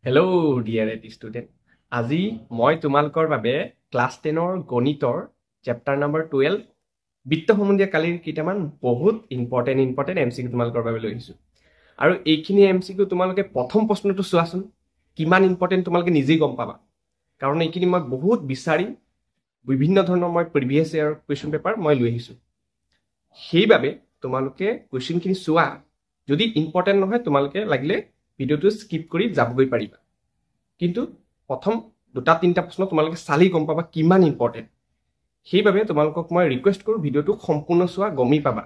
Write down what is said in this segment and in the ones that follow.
Hello' dear এটি student. আজি মই তোমালোকৰ বাবে ক্লাছ 10ৰ গণিতৰ চেপ্টাৰ নম্বৰ 12 বিত্ত সম্বন্ধীয় কালিৰ কেইটামান বহুত ইম্পৰ্টেণ্ট এমচিকিউ তোমালোকৰ বাবে লৈ আহিছোঁ। আৰু এইখিনি এমচিকিউ তোমালোকে প্ৰথম প্ৰশ্নটো চোৱাচোন, কিমান ইম্পৰ্টেণ্ট তোমালোকে নিজেই গম পাবা। কাৰণ এইখিনি মই বহুত বিচাৰি বিভিন্ন ধৰণৰ মই প্ৰিভিয়াছ ইয়াৰ কুৱেশ্যন পেপাৰ মই লৈ আহিছোঁ। সেইবাবে তোমালোকে কুৱেশ্যনখিনি চোৱা, যদি ইম্পৰ্টেণ্ট নহয় তোমালোকে লাগিলে ভিডিঅ'টো স্কিপ কৰি যাবগৈ পাৰিবা। কিন্তু প্ৰথম দুটা তিনিটা প্ৰশ্ন তোমালোকে চালি গম পাবা কিমান ইম্পৰ্টেণ্ট। সেইবাবে তোমালোকক মই ৰিকুৱেষ্ট কৰোঁ ভিডিঅ'টো সম্পূৰ্ণ চোৱা, গমেই পাবা।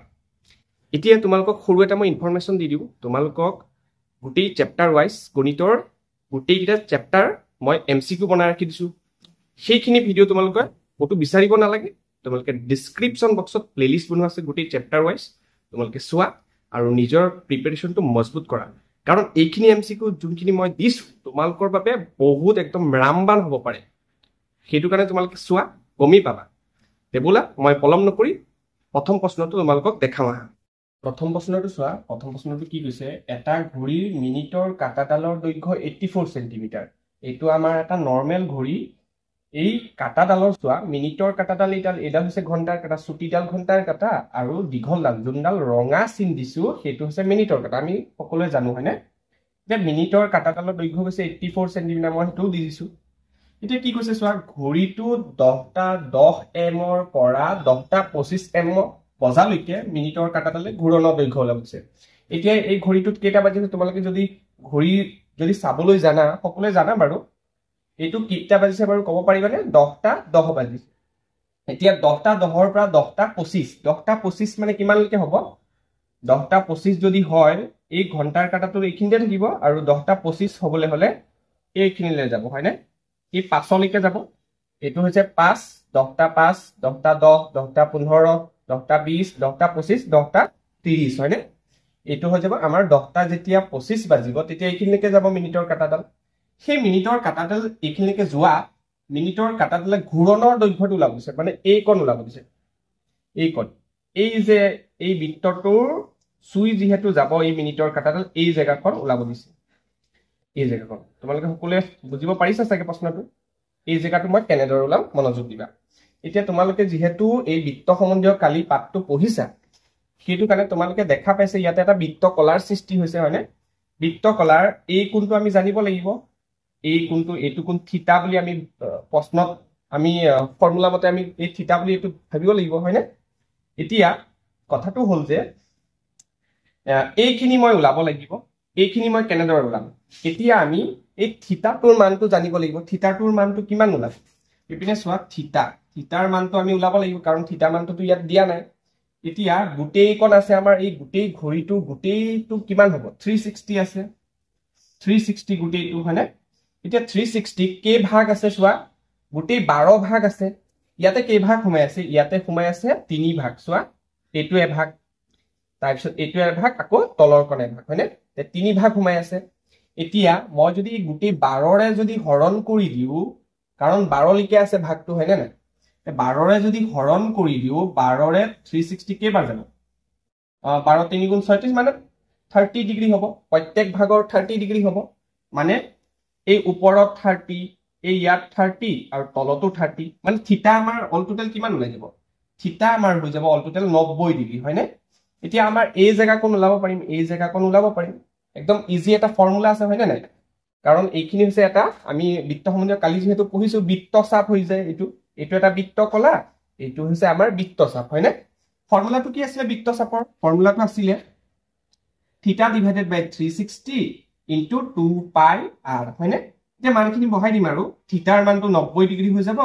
এতিয়া তোমালোকক সৰু এটা মই ইনফৰমেশ্যন দি দিওঁ। তোমালোকক গোটেই চেপ্টাৰ ৱাইজ গণিতৰ গোটেইকেইটা চেপ্টাৰ মই MCQ বনাই ৰাখি দিছোঁ। সেইখিনি ভিডিঅ' তোমালোকে ক'তো বিচাৰিব নালাগে, তোমালোকে ডিছক্ৰিপশ্যন বক্সত প্লেলিষ্ট বনোৱা আছে গোটেই চেপ্টাৰ ৱাইজ, তোমালোকে চোৱা আৰু নিজৰ প্ৰিপেৰেশ্যনটো মজবুত কৰা। কাৰণ এইখিনি MCQ যোনখিনি মই দিছোঁ তোমালোকৰ বাবে বহুত একদম ৰামবান হ'ব পাৰে। সেইটো কাৰণে তোমালোকে চোৱা, গমেই পাবা। বোলা মই পলম নকৰি প্ৰথম প্ৰশ্নটো তোমালোকক দেখাম আহা। প্ৰথম প্ৰশ্নটো চোৱা। প্ৰথম প্ৰশ্নটো কি কৈছে, এটা ঘড়ীৰ মিনিটৰ কাটাডালৰ দৈৰ্ঘ্য 84 চেণ্টিমিটাৰ। এইটো আমাৰ এটা নৰ্মেল ঘড়ী। এই কাটাডালৰ চোৱা, মিনিটৰ কাটাডাল এইডাল হৈছে ঘণ্টাৰ কাটা, চুটিডাল ঘণ্টাৰ কাটা, আৰু দীঘলডাল যোনডাল ৰঙা চিন দিছো সেইটো হৈছে মিনিটৰ কাটা। আমি সকলোৱে জানো হয়নে? এতিয়া মিনিটৰ কাটাডালৰ দৈৰ্ঘ্য হৈছে 84 চেণ্টিমিটাৰ, মই সেইটোও দি দিছো। এতিয়া কি কৈছে চোৱা, ঘড়ীটো 10টা 10 এমৰ পৰা 10টা 25 এম বজালৈকে মিনিটৰ কাটাডালে ঘূৰণৰ দৈৰ্ঘ্য ওলাইছে। এতিয়া এই ঘড়ীটোত কেইটা বাজিছে তোমালোকে ঘড়ী যদি চাবলৈ জানা, সকলোৱে জানা বাৰু, এইটো কেইটা বাজিছে বাৰু ক'ব পাৰিবানে? 10টা 10 বাজিছে। এতিয়া 10টা 10ৰ পৰা 10টা 25, 10টা 25 মানে কিমানলৈকে হ'ব? 10টা 25 যদি হয় এই ঘণ্টাৰ কাটাটো এইখিনিতে থাকিব, আৰু 10টা 25 হ'বলৈ হ'লে এইখিনিলৈ যাব হয়নে? এই 5লৈকে যাব। এইটো হৈছে 5, 10টা 5, 10টা 10, 10টা 15, 10টা 20, 10টা 25, 10টা 30 হয়নে? এইটো হৈ যাব আমাৰ 10টা যেতিয়া 25 বাজিব তেতিয়া এইখিনিলৈকে যাব মিনিটৰ কাটাডাল। সেই মিনিটৰ কাটাডাল এইখিনিলৈকে যোৱা মিনিটৰ কাটাডালে ঘূৰণৰ দৈৰ্ঘ্যটো ওলাব দিছে, মানে এইকণ ওলাব দিছে। এইকণ, এই যে এই বৃত্তটোৰ চুই যিহেতু যাব এই মিনিটৰ কাটাডাল, এই জেগাখন ওলাব দিছে। এই জেগাখন তোমালোকে সকলোৱে বুজিব পাৰিছা চাগে প্ৰশ্নটো? এই জেগাটো মই কেনেদৰে ওলাম মনোযোগ দিবা। এতিয়া তোমালোকে যিহেতু এই বৃত্ত সম্বন্ধীয় কালি পাঠটো পঢ়িছা, সেইটো কাৰণে তোমালোকে দেখা পাইছে ইয়াতে এটা বৃত্ত কলাৰ সৃষ্টি হৈছে হয়নে? বৃত্ত কলাৰ এই কোণটো আমি জানিব লাগিব। এই কোণটো, এইটো কোণ থিতা বুলি আমি প্ৰশ্নত আমি ফৰ্মুলা মতে আমি এই থিতা বুলি এইটো ভাবিব লাগিব হয়নে? এতিয়া কথাটো হ'ল যে এইখিনি মই ওলাব লাগিব। এইখিনি মই কেনেদৰে ওলাম? এতিয়া আমি এই থিতাটোৰ মানটো জানিব লাগিব। থিতাটোৰ মানটো কিমান ওলাব? ইপিনে চোৱা, থিতাৰ মানটো আমি ওলাব লাগিব, কাৰণ থিতাৰ মানটোতো ইয়াত দিয়া নাই। এতিয়া গোটেইকণ আছে আমাৰ এই গোটেই ঘড়ীটো, গোটেইটো কিমান হ'ব? 360 আছে, 360 গোটেইটো হয়নে? এতিয়া 360 কেই ভাগ আছে চোৱা, গোটেই 12 ভাগ আছে। ইয়াতে কেই ভাগ সোমাই আছে? ইয়াতে সোমাই আছে 3 ভাগ। চোৱা, এইটো এভাগ, তাৰপিছত এইটো এভাগ, আকৌ তলৰ কণ এভাগ হয়নে? 3 ভাগ সোমাই আছে। এতিয়া মই যদি গোটেই 12ৰে যদি হৰণ কৰি দিওঁ, কাৰণ 12লৈকে আছে ভাগটো হয়নে নাই? 12ৰে যদি হৰণ কৰি দিওঁ, 12ৰে 360 কেইবাৰ যাব? 12 3 গুণ 36 মানে 30 ডিগ্ৰী হ'ব। প্ৰত্যেক ভাগৰ 30 ডিগ্ৰী হ'ব। মানে এই ওপৰত 30, এই ইয়াত 30 আৰু তলতো 30, মানে থিতা আমাৰ অল টোটেল কিমান ওলাই যাব? থিতা আমাৰ হৈ যাব অল টোটেল 90 ডিগ্ৰী হয়নে? এতিয়া আমাৰ এই জেগাকণ ওলাব পাৰিম, এই জেগাকণ ওলাব পাৰিম। একদম ইজি এটা ফৰ্মুলা আছে হয়নে নাই? কাৰণ এইখিনি হৈছে এটা, আমি বৃত্ত সম্বন্ধীয় কালি যিহেতু পঢ়িছো, বৃত্ত চাপ হৈ যায়। এইটো এটা বৃত্ত কলা, এইটো হৈছে আমাৰ বৃত্ত চাপ হয়নে? ফৰ্মুলাটো কি আছিলে বৃত্ত চাপৰ? ফৰ্মুলাটো আছিলে থিতা ডিভাইডেড বাই 360 ইনটু 2 পাই r হয়নে? এতিয়া মানখিনি বহাই দিম আৰু থিতাৰ মানটো 90 ডিগ্ৰী হৈ যাব,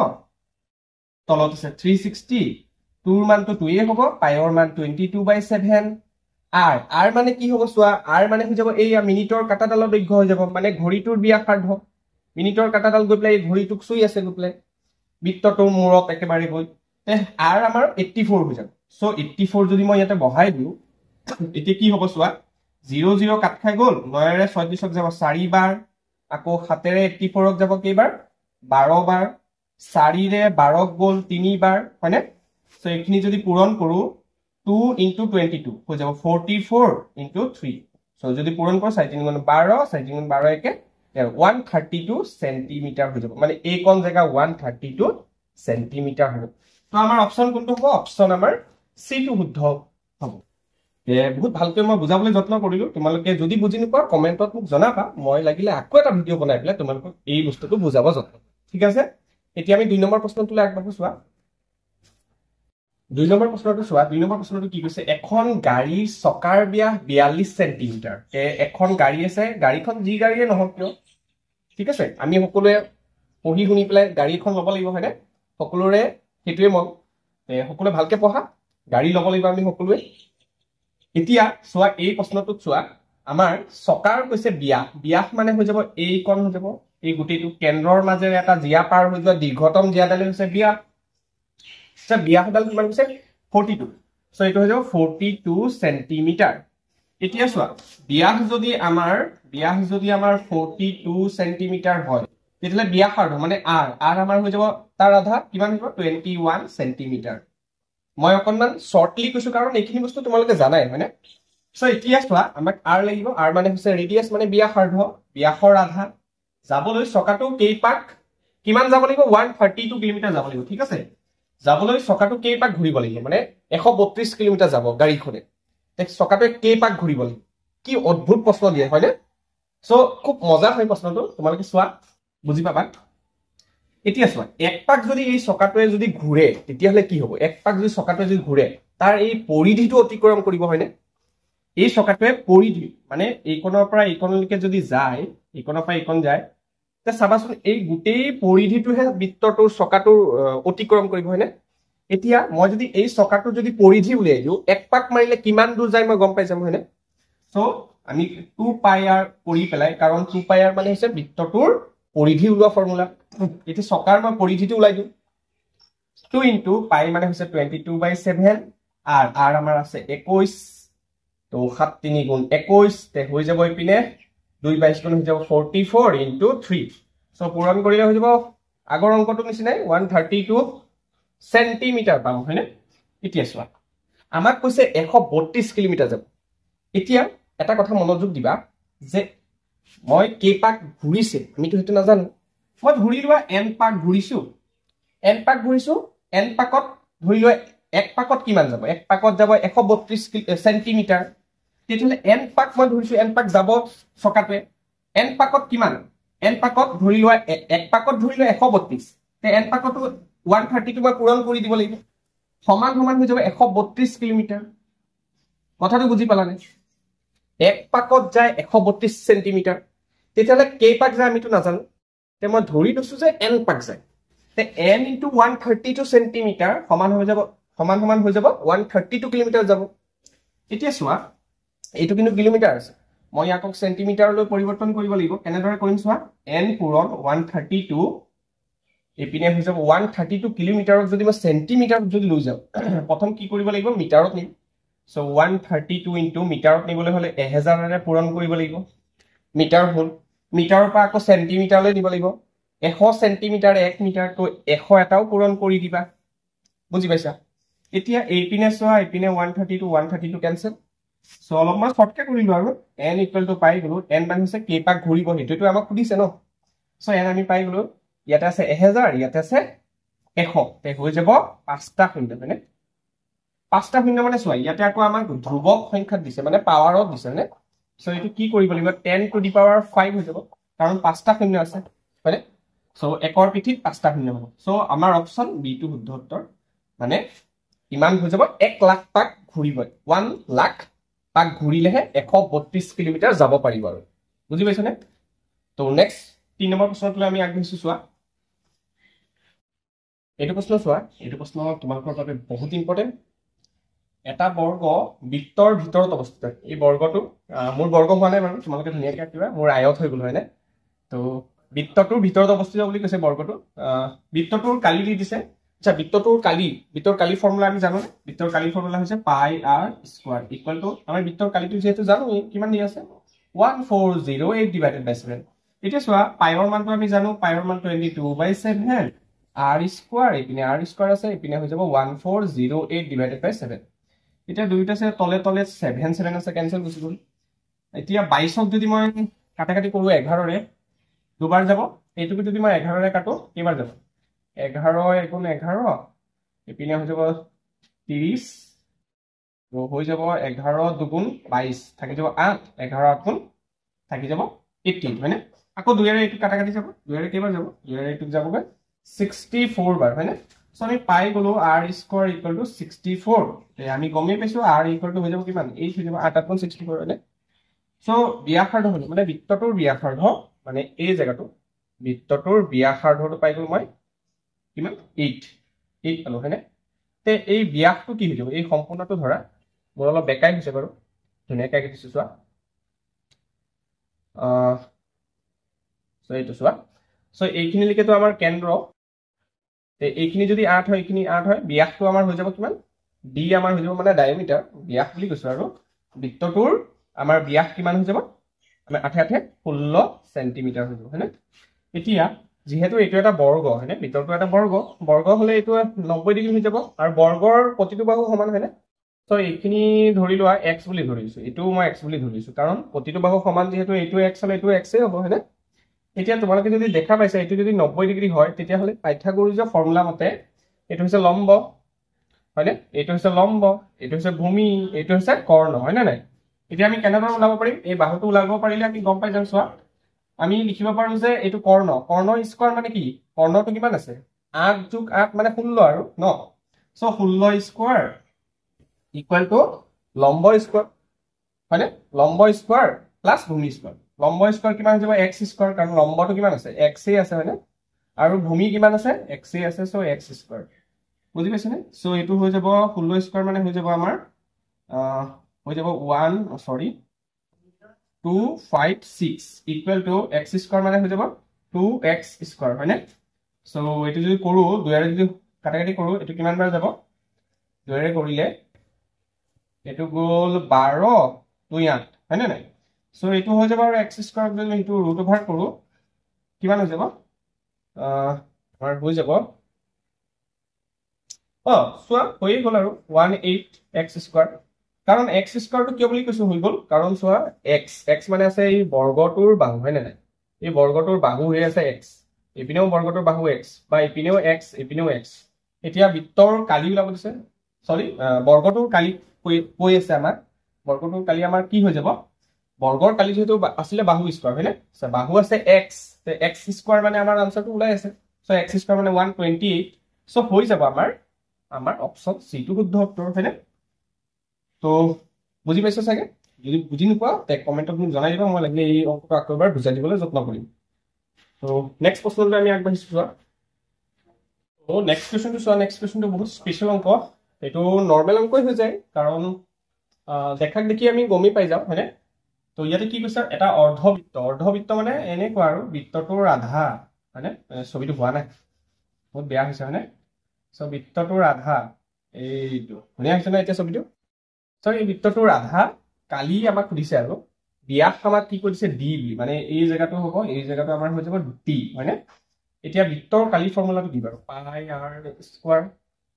তলত আছে 360, 2ৰ মানটো 2 হ'ব, পাইৰ মান 22/7, r মানে কি হ'ব চোৱা, r মানে হৈ যাব এইয়া মিনিটৰ কাটাডালৰ দৈৰ্ঘ্য হৈ যাব, মানে ঘড়ীটোৰ ব্যাসাৰ্ধ। মিনিটৰ কাটাডাল গৈ পেলাই এই ঘড়ীটোক চুই আছে গৈ পেলাই বৃত্তটোৰ মূৰত একেবাৰে গৈ, r আমাৰ 84 হৈ যাব। সো 84 যদি মই ইয়াতে বহাই দিওঁ, এতিয়া কি হ'ব চোৱা, 0 0 কাট খাই গ'ল, 9ৰে 36ক যাব 4 বাৰ, আকৌ 7ৰে 84ক যাব কেইবাৰ? 12 বাৰ, 4ৰে 12ক গ'ল 3 বাৰ হয়নে? সো এইখিনি যদি পূৰণ কৰো, 2 into 22 হৈ যাব 44 into 3। সো যদি পূৰণ কৰো 4 3 গুণ 12, 4 3 গুণ 12 একে 132 সেন্টিমিটাৰ হৈ যাব মানে এই কোন জায়গা 132 সেন্টিমিটাৰ হ'ব তো আমাৰ অপচন কোনটো হ'ব অপচন আমাৰ সি টো শুদ্ধ হ'ব বহুত ভালকৈ মই বুজাবলৈ যত্ন কৰিলো তোমালোকে যদি বুজি নোপোৱা কমেন্টত মোক জনাবা মই লাগিলে আকৌ এটা ভিডিও বনাই পেলাই তোমালোকক এই বস্তুটো বুজাব যত্ন ঠিক আছে এতিয়া আমি 2 নম্বৰ প্ৰশ্নটোলৈ আগবাঢ়ো চোৱা 2 নম্বৰ প্ৰশ্নটো চোৱা 2 নম্বৰ প্ৰশ্নটো কি কৈছে এখন গাড়ীৰ চকাৰ ব্যাস 42 সেন্টিমিটাৰ এখন গাড়ী আছে গাড়ীখন যি গাড়ীয়ে নহওক কিয় ঠিক আছে আমি সকলোৱে পঢ়ি শুনি পেলাই গাড়ী এখন ল'ব লাগিব হয়নে সকলোৰে হেতুৱে মন সকলোৱে ভালকে পঢ়া গাড়ী ল'ব লাগিব আমি সকলোৱে এতিয়া চোৱা এই প্ৰশ্নটোত চোৱা আমাৰ চকাৰ কৈছে ব্যাস মানে হৈ যাব এই কোণ হৈ যাব এই গুটিটো কেন্দ্ৰৰ মাজেৰে এটা জিয়া পাৰ হৈ যোৱা দীৰ্ঘতম জিয়াডাল হৈছে ব্যাস আচ্ছা ব্যাসডাল কিমান কৈছে 42 সো এইটো হৈ যাব 42 সেন্টিমিটাৰ এতিয়া চোৱা ব্যাস যদি আমাৰ 42 সেন্টিমিটাৰ হয় তেতিয়ালে ব্যাসাৰ্ধ মানে r আমাৰ হৈ যাব তাৰ আধা কিমান হ'ব 21 সেন্টিমিটাৰ মই অকনমান শৰ্টলি কৈছো কাৰণ এইখিনি বস্তু তোমালোকে জানাই হয়নে সো এতিয়া চোৱা আমাক r লাগিব r মানে হৈছে ৰেডিয়াস মানে ব্যাসাৰ্ধ ব্যাসৰ আধা যাবলৈ চকাটো কেইপাক কিমান যাব লাগিব 132 কিলোমিটাৰ যাব লাগিব ঠিক আছে যাবলৈ চকাটো কেইপাক ঘূৰিব লাগিব মানে 132 কিলোমিটাৰ যাব গাড়ীখনে তে চকাটো কেইপাক ঘূৰিব লাগিব কি অদ্ভুত প্ৰশ্ন দিয়ে হয়নে সো খুব মজা হয় প্ৰশ্নটো তোমালোকে চোৱা বুজি পাবা এতিয়া চোৱা এক পাক যদি এই চকাটোৱে যদি ঘূৰে তেতিয়াহলে কি হ'ব এক পাক যদি চকাটোৱে যদি ঘূৰে তাৰ এই পৰিধিটো অতিক্ৰম কৰিব হয়নে এই চকাটোৱে পৰিধি মানে এই কোণৰ পৰা এই কোণলৈকে যদি যায় এই কোণৰ পৰা এই কোণ যায় তে চাবাচোন এই গোটেই পৰিধিটোহে বৃত্তটোৰ চকাটোৰ অতিক্ৰম কৰিব হয়নে এতিয়া মই যদি এই চকাটোৰ যদি পৰিধি উলিয়াই দিও এক পাক মাৰিলে কিমান দূৰ যায় মই গম পাই যাম হয়নে সো আমি 2 পাই r কৰি পেলাই কাৰণ 2 পাই r মানে হৈছে বৃত্তটোৰ পৰিধি উলোৱা ফৰ্মুলা এটি চকাৰ মই পৰিধিটো উলাই দিও 2 ইনটু পাই মানে হৈছে 22/7 r আমাৰ আছে 21 তো 7 3 গুণ 21 তে হৈ যাব ইপিনে 2 22 গুণ হৈ যাব 44 ইনটু 3 সো পূৰণ কৰিলে হৈ যাব আগৰ অংকটো নিচিনাই 132 সেন্টিমিটাৰ পাম হয়নে এতিয়া চোৱা আমাক কৈছে 132 কিলোমিটাৰ যাব এতিয়া এটা কথা মনোযোগ দিবা যে মই কেইপাক ঘূৰিছে আমিতো হেতু নাজানো মই ধৰি লোৱা n পাক ঘূৰিছো n পাকত ধৰি লোৱা এক পাকত কিমান যাব এক পাকত যাব 132 সেন্টিমিটাৰ তেতিয়ালে n পাক মই ধৰিছো n পাক যাব চকাটোৱে n পাকত কিমান n পাকত ধৰি লোৱা এক পাকত ধৰি লোৱা 132 তে n পাকটো 132 মই পূৰণ কৰি দিব লাগিব সমান হৈ যাব 132 কিলোমিটাৰ কথাটো বুজি পালানে এক পাকত যায় 132 সেন্টিমিটাৰ তেতিয়ালে কেই পাক যায় আমিতো নাজানো তে মই ধৰি দিছো যে n পাক যায় তে n * 132 সেন্টিমিটাৰ সমান হৈ যাব 132 কিলোমিটাৰ যাব এতিয়া চোৱা এইটো কিন্তু কিলোমিটাৰ আছে মই ইয়াক সেন্টিমিটাৰলৈ পৰিৱৰ্তন কৰিব লাগিব কেনেদৰে কৰিম চোৱা n পূৰণ 132 এপিনে হৈ যাব 132 কিলোমিটাৰক যদি মই সেন্টিমিটাৰত যদি লৈ যাও প্ৰথম কি কৰিব লাগিব মিটাৰত নিম সো 132 ইনটু মিটাৰত নিবলৈ হলে 1000 ৰে পূৰণ কৰিব লাগিব মিটাৰ হ'ল মিটাৰৰ পৰা আকৌ সেন্টিমিটাৰলৈ নিব লাগিব 100 সেন্টিমিটাৰ 1 মিটাৰ তো 100 এটাও পূৰণ কৰি দিবা বুজি পাইছা এতিয়া এইপিনে চোৱা এইপিনে 132 কেনসেল সো অলপমান শৰ্টকে কৰিলো আৰু n = পাই গলো n মানে হৈছে কেইপাক ঘূৰিব হেতুটো আমাক সুধিছে ন সো n আমি পাই গলো ইয়াতে আছে 1000 ইয়াতে আছে 100 তে হৈ যাব 5টা শূন্য মানে 5টা শূন্য মানে চোৱা ইয়াতে আকৌ আমাক ধ্ৰুৱক সংখ্যাত দিছে মানে পাৱাৰত দিছে মানে সো এটো কি কৰিব লাগিব 10 টু দি পাৱাৰ 5 হৈ যাব কাৰণ 5টা শূন্য আছে মানে সো একৰ পিঠিত 5টা শূন্য হ'ব সো আমাৰ অপচন বি টো শুদ্ধ উত্তৰ মানে ইমান হৈ যাব 1 লাখ পাক ঘূৰিব 1 লাখ পাক ঘূৰিলেহে 132 কিলোমিটাৰ যাব পাৰিব আৰু বুজি পাইছনে তো নেক্সট 3 নম্বৰ প্ৰশ্নটো আমি আগবাঢ়িছো চোৱা এইটো প্ৰশ্ন তোমালোকৰ বাবে বহুত ইম্পৰ্টেন্ট এটা বৰ্গ বৃত্তৰ ভিতৰত অৱস্থিত এই বৰ্গটো মোৰ বৰ্গ হোৱা নাই বাৰু তোমালোকে ধুনীয়াকৈ আঁকিবা মোৰ আয়ত হৈ গল হয়নে তো বৃত্তটোৰ ভিতৰত অৱস্থিত বুলি কৈছে বৰ্গটো বৃত্তটোৰ কালি দি দিছে আচ্ছা বৃত্তৰ কালি ফৰ্মুলা আমি জানো বৃত্তৰ কালি ফৰ্মুলা হৈছে পাই r স্কয়াৰ ইকুৱেল টু আমাৰ বৃত্তৰ কালিটো যেহেতু জানো কিমান দি আছে 1408/7 এতিয়া চোৱা পাইৰ মানটো আমি জানো পাইৰ মান 22/7 r স্কয়াৰ ইপিনে r স্কয়াৰ আছে ইপিনে হৈ যাব 1408/7 এতিয়া দুইটা আছে তলে 7 আছে কেনসেল গুছি গল এতিয়া 22ক যদি মই কাটাকাটি কৰো 11 ৰে দুবাৰ যাব এইটোকে যদি মই 11ৰে কাটো কেইবাৰ যাব 11 গুণ 11 ইপিনে হৈ যাব 30 হৈ যাব 11 দুগুণ 22 থাকি যাব 8 11 8 গুণ থাকি যাব 18 হয়নে আকৌ 2ৰে এইটো কাটা কাটি যাব 2ৰে কেইবাৰ যাব 2ৰে এইটো যাবগৈ 64 বাৰ হয়নে সো আমি পাই গলো r স্কয়াৰ ইকুৱেল টু 64 তে আমি গমেই পাইছো r ইকুৱেল টু হৈ যাব কিমান 8 হৈ যাব 8 8 গুণ 64 হয়নে সো ব্যাসাৰ্ধ হলো মানে বৃত্তটোৰ ব্যাসাৰ্ধ মানে এই জায়গাটো বৃত্তটোৰ ব্যাসাৰ্ধটো পাই গলো মই কিমান 8 পালো হয়নে তে এই ব্যাসটো কি হৈ যাব এই সম্পূৰ্ণটো ধৰা মোৰ অলপ বেকাই হৈছে বাৰু ধুনীয়াকৈ আঁকি দিছো চোৱা সো এইটো চোৱা সো এইখিনিলৈকেতো আমাৰ কেন্দ্ৰ তে এইখিনি যদি 8 হয় এইখিনি 8 হয় ব্যাসটো আমাৰ হৈ যাব কিমান ডি আমাৰ হৈ যাব মানে ডায়ামিটাৰ ব্যাস বুলি কৈছো আৰু বৃত্তটোৰ আমাৰ ব্যাস কিমান হৈ যাব আমি 8 8 16 সেন্টিমিটাৰ হৈ যাব হয়নে এতিয়া যেহেতু এইটো এটা বৰ্গ হয়নে বৃত্তটো এটা বৰ্গ হলে এইটো 90 ডিগ্ৰী হৈ যাব আৰু বৰ্গৰ প্ৰতিটো বাহু সমান হয়নে সো এইখিনি ধৰি লোৱা x বুলি ধৰিছো এইটো মই x বুলি ধৰিছো কাৰণ প্ৰতিটো বাহু সমান যেহেতু এইটো x হলে এইটো x হ'ব হয়নে এতিয়া তোমালোকে যদি দেখা পাইছা এইটো যদি 90 ডিগ্ৰী হয় তেতিয়া হলে পাইথাগোৰাছৰ ফৰ্মুলা মতে এইটো হৈছে লম্ব হয়নে এইটো হৈছে লম্ব এইটো হৈছে ভূমি এইটো হৈছে কৰ্ণ হয় না নাই এতিয়া আমি কেনেদৰে ওলাব পাৰিম এই বাহুটো ওলাব পাৰিলে আমি গম পাই যাম চোৱা আমি লিখিব পাৰো যে এইটো কৰ্ণ স্কয়াৰ মানে কি কৰ্ণটো কিমান আছে 8 যোগ 8 মানে 16 আৰু ন সো 16 স্কয়াৰ ইকুৱেল টু লম্ব স্কয়াৰ হয়নে লম্ব স্কয়াৰ প্লাস ভূমি স্কয়াৰ লম্ব স্কয়াৰ কিমান হৈ যাব x স্কয়াৰ কাৰণ লম্বটো কিমান আছে x এ আছে হয়নে আৰু ভূমি কিমান আছে x এ আছে সো x স্কয়াৰ বুজি পাইছনে সো এইটো হৈ যাব 16 স্কয়াৰ মানে হৈ যাব আমাৰ হৈ যাব 256 ইকুৱেল টু x স্কয়াৰ মানে হৈ যাব 2x স্কয়াৰ হয়নে সো এইটো যদি কৰো দুয়াৰে যদি কাটাকাটি কৰো এইটো কিমান বাৰ যাব দুয়াৰে কৰিলে এইটো গল 12 2 8 হয়নে নাই সো এইটো হৈ যাব আৰু x স্কয়াৰ যদি এইটো ৰুট ওভাৰ কৰো কিমান হৈ যাব আমাৰ হৈ যাব চোৱা হৈ গল আৰু 18x স্কয়াৰ কাৰণ x স্কয়াৰটো কিয় বুলি কৈছো হৈ গল কাৰণ চোৱা x মানে আছে এই বৰ্গটোৰ বাহু হয় নাই এই বৰ্গটোৰ বাহু হৈ আছে x ইপিনেও বৰ্গটোৰ বাহু x বা ইপিনেও x ইপিনেও x এতিয়া বৃত্তৰ কালি ওলাব দিছে সৰি বৰ্গটোৰ কালি কৈ আছে আমাৰ বৰ্গটোৰ কালি আমাৰ কি হৈ যাব বৰ্গৰ কালি যেহেতু আছিলে বাহু স্কয়াৰ হয়নে বাহু আছে x তে x স্কয়াৰ মানে আমাৰ আনসাৰটো ওলাই আছে সো x স্কয়াৰ মানে 128 সো হৈ যাব আমাৰ অপচন সি টো শুদ্ধ উত্তৰ হয়নে তো বুজি পাইছো চাগে যদি বুজি নোপোৱা তে কমেন্টত মোক জনাই দিবা মই লাগিলে এই অংকটো আকৌ এবাৰ বুজাই দিবলৈ যত্ন কৰিম তো নেক্সট প্ৰশ্নলৈ আমি আগবাঢ়িছো চোৱা তো নেক্সট কুৱেশ্যনটো বহুত স্পেচিয়েল অংক এইটো নৰ্মেল অংকই হৈ যায় কাৰণ দেখাক দেখি আমি গমেই পাই যাওঁ হয়নে তো ইয়াতে কি কৈছে এটা অৰ্ধবৃত্ত মানে এনেকুৱা আৰু বৃত্তটোৰ আধা হয়নে ছবিটো হোৱা নাই বহুত বেয়া হৈছে হয়নে সো বৃত্তটোৰ আধা এইটো ধুনীয়া হৈছে না এতিয়া ছবিটো সো এই বৃত্তটোৰ আধা কালি আমাক সুধিছে আৰু ব্যাস আমাক কি কৰিছে ডি বুলি মানে এই জায়গাটো হ'ব এই জায়গাটো আমাৰ হৈ যাব ডি হয়নে এতিয়া বৃত্তৰ কালি ফৰ্মুলাটো কি বাৰু পাই r স্কয়াৰ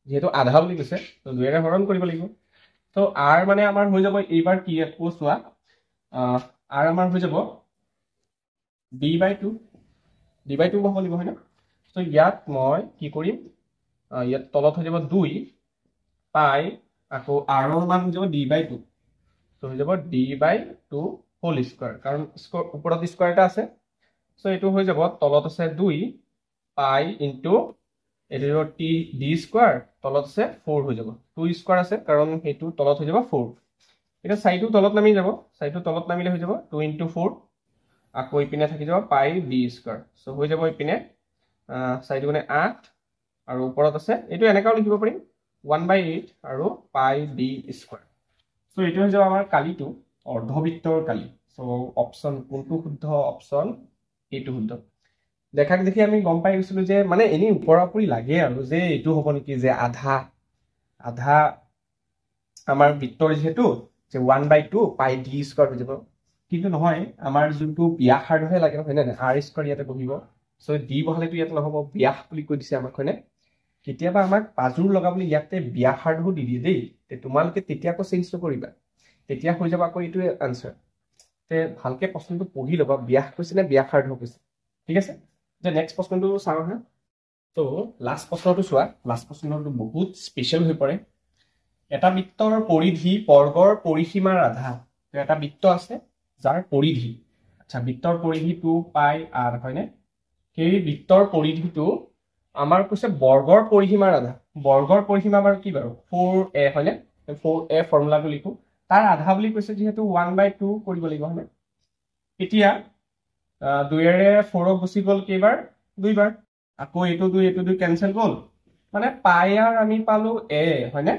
যেহেতু আধা বুলি কৈছে তো দুইৰে হৰণ কৰিব লাগিব তো r মানে আমাৰ হৈ যাব এইবাৰ কি আকৌ চোৱা r আমাৰ হৈ যাব d/2 হ'ব লাগিব হয়নে তো ইয়াত মই কি কৰিম ইয়াত তলত হৈ যাব 2 পাই আকৌ r ৰ মান হৈ যাব d/2 তো হৈ যাব d/2 হোল স্কয়াৰ কাৰণ ওপৰত স্কয়াৰ এটা আছে সো এইটো হৈ যাব তলত আছে 2 পাই ইনটু এটো d স্কয়াৰ তলত আছে 4 হৈ যাব 2 স্কয়াৰ আছে কাৰণ হেতু তলত হৈ যাব 4 এটা সাইডটো তলত নামি যাব সাইডটো তলত নামিলে হৈ যাব 2 ইনটু 4 আকৌ ইপিনে থাকি যাব পাই d স্কয়াৰ সো হৈ যাব ইপিনে সাইড গুণে 8 আৰু ওপৰত আছে এইটো এনেকাও লিখিব পাৰিম 1/8 আৰু পাই d স্কয়াৰ সো এইটো হৈ যাব আমাৰ কালিটো অৰ্ধবৃত্তৰ কালি সো অপচন কোনটো শুদ্ধ অপচন এইটো শুদ্ধ দেখাক দেখি আমি গম পাই গৈছিলো যে মানে এনি ওপৰাপুৰি লাগে আৰু যে এইটো হ'ব নেকি যে আধা আমাৰ বৃত্তৰ যেহেতু যে 1/2 পাই d স্কয়াৰ হৈ যাব কিন্তু নহয় আমাৰ যোনটো ব্যাসাৰ্ধহে লাগে হয় না r স্কয়াৰ ইয়াতে বহিব সো d বহালেটো ইয়াত নহব ব্যাস বুলি কৈ দিছে আমাক হয়নে কেতিয়াবা আমাক পাজুৰ লগাবলৈ ইয়াতে ব্যাসাৰ্ধও দি দিয়ে দেই তে তোমালোকে তেতিয়া আকৌ চেঞ্জ নকৰিবা তেতিয়া হৈ যাব আকৌ এইটোৱে আনসাৰ তে ভালকে প্ৰশ্নটো পঢ়ি লবা ব্যাস কৈছে নে ব্যাসাৰ্ধ কৈছে ঠিক আছে যে নেক্সট প্ৰশ্নটো চাওঁ হা তো লাষ্ট প্ৰশ্নটো চোৱা লাষ্ট প্ৰশ্নটো বহুত স্পেচিয়েল হৈ পৰে এটা বৃত্তৰ পৰিধি বৰ্গৰ পৰিসীমাৰ আধা তো এটা বৃত্ত আছে যাৰ পৰিধি আচ্ছা বৃত্তৰ পৰিধি 2πr হয়নে সেই বৃত্তৰ পৰিধিটো আমাৰ কৈছে বৰ্গৰ পৰিসীমাৰ আধা বৰ্গৰ পৰিসীমা বাৰু কি বাৰু 4a হয়নে 4a ফৰ্মুলাটো লিখো তাৰ আধা বুলি কৈছে যেহেতু 1/2 কৰিব লাগিব হয়নে এতিয়া 2ৰে 4ক গুচি গ'ল কেইবাৰ দুইবাৰ আকৌ এইটো 2 কেনসেল গ'ল মানে পাইআৰ আমি পালো a হয়নে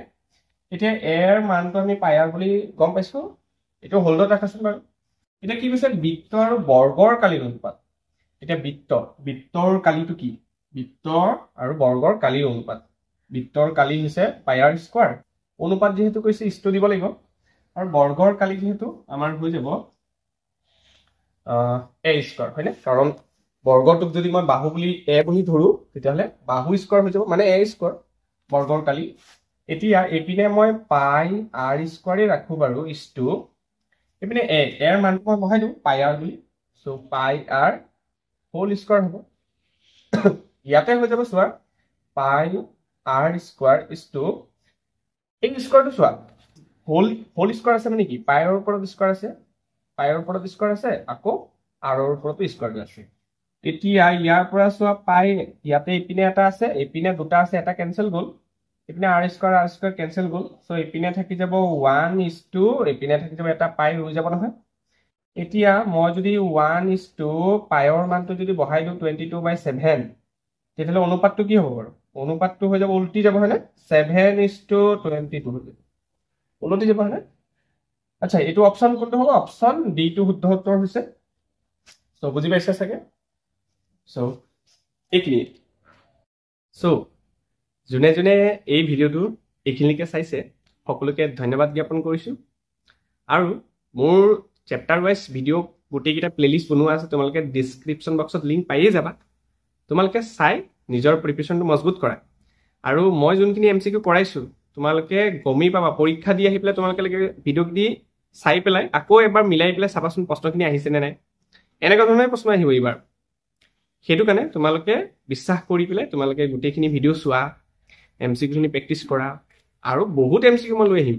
এতিয়া a এৰ মানটো আমি পাইআৰ বুলি গম পাইছো এটো হোল্ডত ৰাখাচোন বাৰু এটা কি কৈছে বৃত্ত আৰু বৰ্গৰ কালিৰ অনুপাত এটা বৃত্তৰ কালিটো কি বৃত্তৰ আৰু বৰ্গৰ কালিৰ অনুপাত বৃত্তৰ কালি হৈছে পাইআৰ স্কয়াৰ অনুপাত যেহেতু কৈছে ইষ্টু দিব লাগিব আৰু বৰ্গৰ কালি যেহেতু আমাৰ হৈ যাব a স্কয়াৰ হয়নে কাৰণ বৰ্গটোক যদি মই বাহু বুলি a বুলি ধৰো তেতিয়াহলে বাহু স্কয়াৰ হৈ যাব মানে a স্কয়াৰ বৰ্গৰ কালি এতিয়া এপিনে মই পাই r স্কয়াৰে ৰাখো বাৰু ইষ্টু এপিনে a এর মানটো মই বহাই দিও পাই r বুলি সো পাই r হোল স্কয়াৰ হ'ব ইয়াতে হৈ যাব চোৱা পাই r স্কয়াৰ ইষ্টু এই স্কয়াৰটো চোৱা হোল স্কয়াৰ আছে মানে কি পাইৰ ওপৰত স্কয়াৰ আছে পাইৰ ওপৰত স্কয়াৰ আছে আকৌ r ৰ ওপৰতো স্কয়াৰ আছে এতিয়া ইয়াৰ পৰা চোৱা পাই ইয়াতে এপিনে এটা আছে এপিনে দুটা আছে এটা কেনসেল গ'ল এপিনে r স্কয়াৰ কেনসেল গ'ল সো এপিনে থাকি যাব 1 এপিনে থাকি যাব এটা পাই হৈ যাব নহয় এতিয়া মই যদি 1 পাইৰ মানটো যদি বহাই দিও 22/7 তেতিয়াহলে অনুপাতটো কি হ'ব বাৰু অনুপাতটো হৈ যাব উল্টি যাব হয়নে 7:22 হৈ যাব উল্টি যাব হয়নে আচ্ছা এইটো অপচন কোনটো হ'ব অপচন ডি টো শুদ্ধ উত্তৰ হৈছে সো বুজি পাইছা চাগে সো এইখিনি সো যোনে যোনে এই ভিডিওটো এইখিনিকে চাইছে সকলোকে ধন্যবাদ জ্ঞাপন কৰিছো আৰু মোৰ চেপ্টাৰ ওয়াইজ ভিডিও গোটেইকেইটা প্লেলিষ্ট বনোৱা আছে তোমালোকে ডেসক্ৰিপশন বক্সত লিংক পাইয়ে যাবা তোমালোকে চাই নিজৰ প্ৰিপাৰেচনটো মজবুত কৰা আৰু মই যোনখিনি এমসিকিউ কৰাইছো তোমালোকে গমেই পাবা পৰীক্ষা দি আহি পেলাই তোমালোকে ভিডিও দি চাই পেলাই আকৌ এবাৰ মিলাই পেলাই চাবাচোন প্ৰশ্নখিনি আহিছে নে নাই এনেকুৱা ধৰণৰ প্ৰশ্ন আহিব এইবাৰ হেতু কাৰণে তোমালোকে বিশ্বাস কৰি পেলাই তোমালোকে গোটেইখিনি ভিডিও চোৱা এমসিকিউ খিনি প্ৰেক্টিস কৰা আৰু বহুত এমসিকিউ মই লৈ আহিম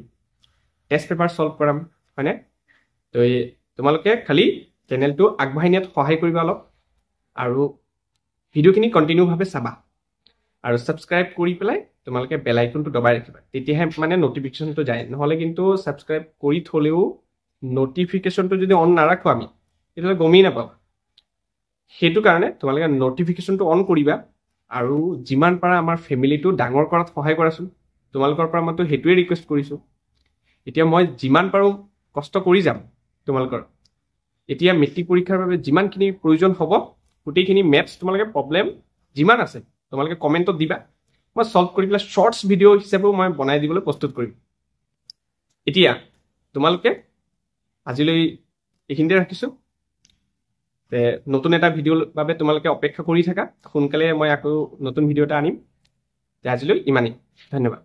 টেষ্ট পেপাৰ সলভ কৰাম হয়নে তো তোমালোকে খালি চেনেলটো আগবঢ়াই নিয়াত সহায় কৰিবা অলপ আৰু ভিডিওখিনি কন্টিনিউ ভাবে চাবা আৰু সাবস্ক্ৰাইব কৰি পেলাই তোমালোকে বেল আইকনটো দবাই ৰাখিবা তেতিয়াহে মানে নোটিফিকেশনটো যায় নহলে কিন্তু সাবস্ক্ৰাইব কৰি থলেও নোটিফিকেশনটো যদি অন নাৰাখো আমি তেতিয়াহলে গমেই নাপাবা হেতু কাৰণে তোমালোকে নোটিফিকেশনটো অন কৰিবা আৰু যিমান পাৰা আমাৰ ফ্যামিলিটো ডাঙৰ কৰাত সহায় কৰাচোন তোমালোকৰ পৰা মই তো হেতুৱে ৰিকুৱেষ্ট কৰিছো এতিয়া মই যিমান পাৰো কষ্ট কৰি যাম তোমালোকৰ এতিয়া মেট্ৰিক পৰীক্ষাৰ বাবে যিমানখিনি প্ৰয়োজন হ'ব গোটেইখিনি ম্যাথছ তোমালোকে প্ৰবলেম যিমান আছে তোমালোকে কমেন্টত দিবা মই সলভ কৰি পেলাই শৰ্টস ভিডিও হিচাপেও মই বনাই দিবলৈ প্ৰস্তুত কৰিম এতিয়া তোমালোকে আজিলৈ এইখিনিতে ৰাখিছো নতুন এটা ভিডিওৰ বাবে তোমালোকে অপেক্ষা কৰি থাকা সোনকালে মই আকৌ নতুন ভিডিও এটা আনিম আজিলৈ ইমানেই ধন্যবাদ